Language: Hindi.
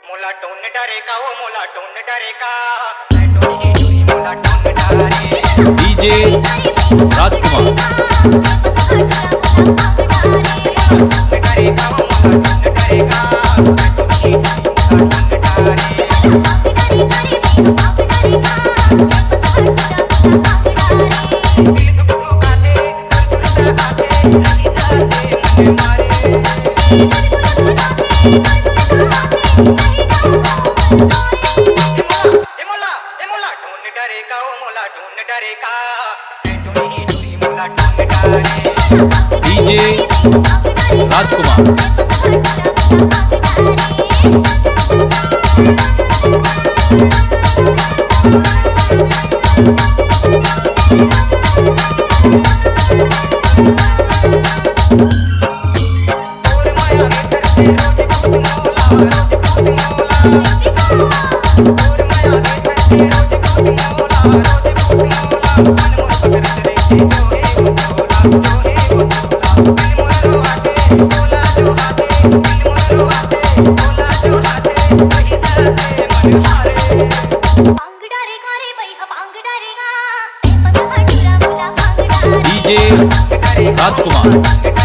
मोला टोन डरेगा वो मोला टोन डरेगा टोनी टोनी मोला टोन डरे डीजे राजकुमार डरेगा वो मोला टोन डरेगा टोनी टोनी डरेगा वो मोला ढूंढ डरेगा टोनी टोनी मोला ढूंढ डरे डीजे राजकुमार और माया में करते रोज खुद मोला रोज खुद मोला और माया में करते रोज खुद मोला रोज खुद मोला मन मोर करते जोहे बोला दिल मोर आते बोला जो आते दिल मोर आते बोला जो आते वही जाते मन हारे पांग डारेगा रे भैया पांग डारेगा पंग हटूरा बोला पांग डारेगा डीजे राजकुमार